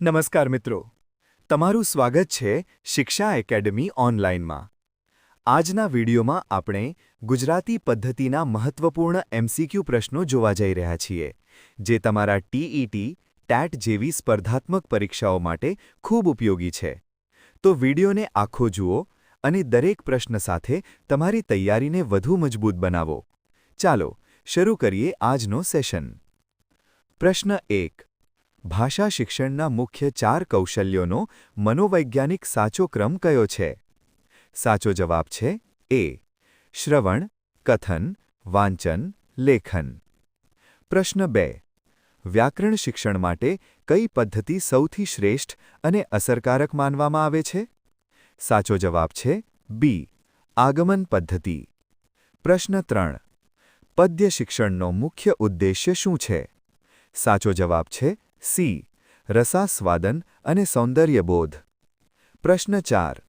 નમસ્કાર મિત્રો, તમારું સ્વાગત છે શિક્ષા એકેડમી ઓનલાઈનમાં। આજના વિડીયોમાં આપણે ગુજરાતી પદ્ધતિના મહત્વપૂર્ણ એમસીક્યુ પ્રશ્નો જોવા જઈ રહ્યા છીએ, જે તમારા ટીઈટી, ટેટ જેવી સ્પર્ધાત્મક પરીક્ષાઓ માટે ખૂબ ઉપયોગી છે। તો વિડીયોને આખો જુઓ અને દરેક પ્રશ્ન સાથે તમારી તૈયારીને વધુ મજબૂત બનાવો। ચાલો શરૂ કરીએ આજનો સેશન। પ્રશ્ન 1। ભાષા શિક્ષણના મુખ્ય 4 કૌશલ્યોનો મનોવૈજ્ઞાનિક સાચો ક્રમ કયો છે? સાચો જવાબ છે એ. શ્રવણ, કથન, વાંચન, લેખન। પ્રશ્ન 2। વ્યાકરણ શિક્ષણ માટે કઈ પદ્ધતિ સૌથી શ્રેષ્ઠ અને અસરકારક માનવામાં આવે છે? સાચો જવાબ છે બી. આગમન પદ્ધતિ। પ્રશ્ન 3। પદ્ય શિક્ષણનો મુખ્ય ઉદ્દેશ્ય શું છે? સાચો જવાબ છે સી. રસાસ્વાદન અને સૌંદર્યબોધ। પ્રશ્ન 4।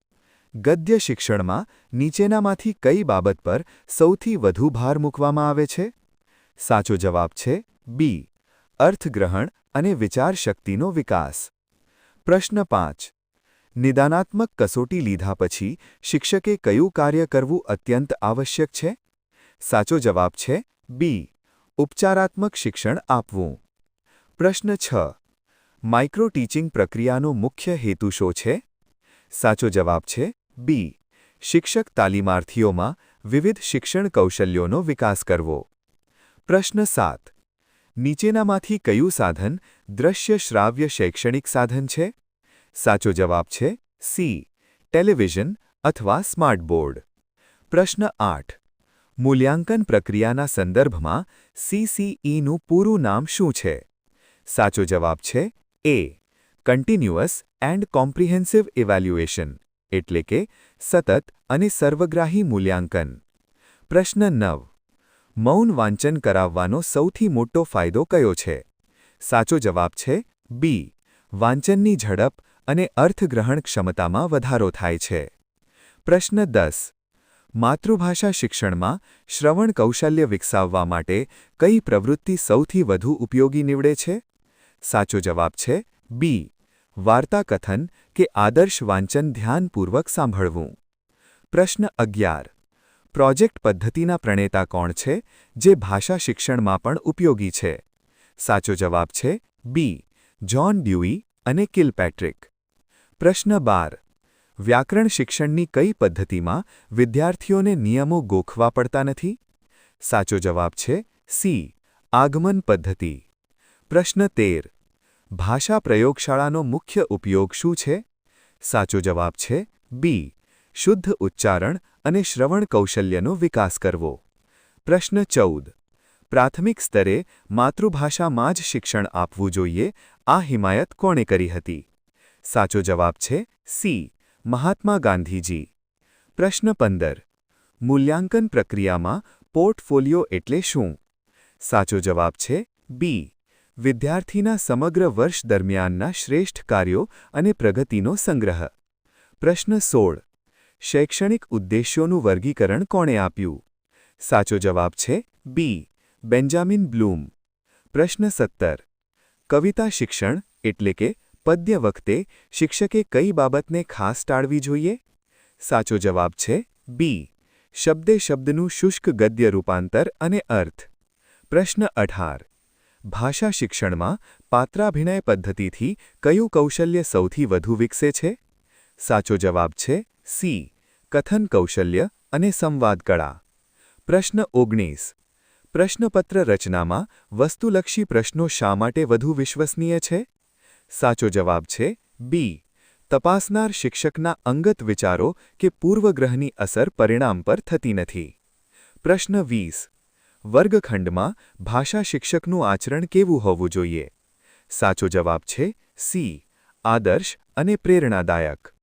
ગદ્ય શિક્ષણમાં નીચેનામાંથી કઈ બાબત પર સૌથી વધુ ભાર મૂકવામાં આવે છે? સાચો જવાબ છે બી. અર્થગ્રહણ અને વિચારશક્તિનો વિકાસ। પ્રશ્ન 5। નિદાનાત્મક કસોટી લીધા પછી શિક્ષકે કયું કાર્ય કરવું અત્યંત આવશ્યક છે? સાચો જવાબ છે બી. ઉપચારાત્મક શિક્ષણ આપવું। પ્રશ્ન 6। માઇક્રો ટીચિંગ પ્રક્રિયાનો મુખ્ય હેતુ શું છે? સાચો જવાબ છે બી. શિક્ષક તાલીમાર્થીઓમાં વિવિધ શિક્ષણ કૌશલ્યોનો વિકાસ કરવો। પ્રશ્ન 7। નીચેનામાંથી કયું સાધન દ્રશ્ય શ્રાવ્ય શૈક્ષણિક સાધન છે? સાચો જવાબ છે સી. ટેલિવિઝન અથવા સ્માર્ટ બોર્ડ। પ્રશ્ન 8। મૂલ્યાંકન પ્રક્રિયાના સંદર્ભમાં CCEનું પૂરું નામ શું છે? સાચો જવાબ છે એ. કન્ટિન્યુઅસ એન્ડ કોમ્પ્રિહેન્સિવ ઇવેલ્યુએશન, એટલે કે સતત અને સર્વગ્રાહી મૂલ્યાંકન। પ્રશ્ન 9। મૌન વાંચન કરાવવાનો સૌથી મોટો ફાયદો કયો છે? સાચો જવાબ છે બી. વાંચનની ઝડપ અને અર્થગ્રહણ ક્ષમતામાં વધારો થાય છે। પ્રશ્ન 10। માતૃભાષા શિક્ષણમાં શ્રવણ કૌશલ્ય વિકસાવવા માટે કઈ પ્રવૃત્તિ સૌથી વધુ ઉપયોગી નીવડે છે? સાચો જવાબ છે બી. વાર્તા કથન કે આદર્શ વાંચન ધ્યાનપૂર્વક સાંભળવું। પ્રશ્ન 11। પ્રોજેક્ટ પદ્ધતિના પ્રણેતા કોણ છે, જે ભાષા શિક્ષણમાં પણ ઉપયોગી છે? સાચો જવાબ છે બી. જ્હોન ડ્યુઈ અને કિલપેટ્રિક। પ્રશ્ન 12। વ્યાકરણ શિક્ષણની કઈ પદ્ધતિમાં વિદ્યાર્થીઓને નિયમો ગોખવા પડતા નથી? સાચો જવાબ છે સી. આગમન પદ્ધતિ। પ્રશ્ન 13। ભાષા પ્રયોગશાળાનો મુખ્ય ઉપયોગ શું છે? સાચો જવાબ છે બી. શુદ્ધ ઉચ્ચારણ અને શ્રવણ કૌશલ્યનો વિકાસ કરવો। પ્રશ્ન 14। પ્રાથમિક સ્તરે માતૃભાષામાં જ શિક્ષણ આપવું જોઈએ, આ હિમાયત કોણે કરી હતી? સાચો જવાબ છે સી. મહાત્મા ગાંધીજી। પ્રશ્ન 15। મૂલ્યાંકન પ્રક્રિયામાં પોર્ટફોલિયો એટલે શું? સાચો જવાબ છે બી. વિદ્યાર્થીના સમગ્ર વર્ષ દરમિયાનના શ્રેષ્ઠ કાર્યો અને પ્રગતિનો સંગ્રહ। પ્રશ્ન 16। શૈક્ષણિક ઉદ્દેશ્યોનું વર્ગીકરણ કોણે આપ્યું? સાચો જવાબ છે બી. Benjamin Bloom. પ્રશ્ન 17। કવિતા શિક્ષણ એટલે કે પદ્ય વખતે શિક્ષકે કઈ બાબતને ખાસ ટાળવી જોઈએ? સાચો જવાબ છે બી. શબ્દે શબ્દનું શુષ્ક ગદ્ય રૂપાંતર અને અર્થ। પ્રશ્ન 18। ભાષા શિક્ષણમાં પાત્રાભિનય પદ્ધતિથી કયું કૌશલ્ય સૌથી વધુ વિકસે છે? સાચો જવાબ છે સી. કથન કૌશલ્ય અને સંવાદ કળા। પ્રશ્ન 19। પ્રશ્નપત્ર રચનામાં વસ્તુલક્ષી પ્રશ્નો શા માટે વધુ વિશ્વસનીય છે? સાચો જવાબ છે બી. તપાસનાર શિક્ષકના અંગત વિચારો કે પૂર્વગ્રહની અસર પરિણામ પર થતી નથી। પ્રશ્ન 20। વર્ગખંડમાં ભાષા શિક્ષકનું આચરણ કેવું હોવું જોઈએ? સાચો જવાબ છે સી. આદર્શ અને પ્રેરણાદાયક।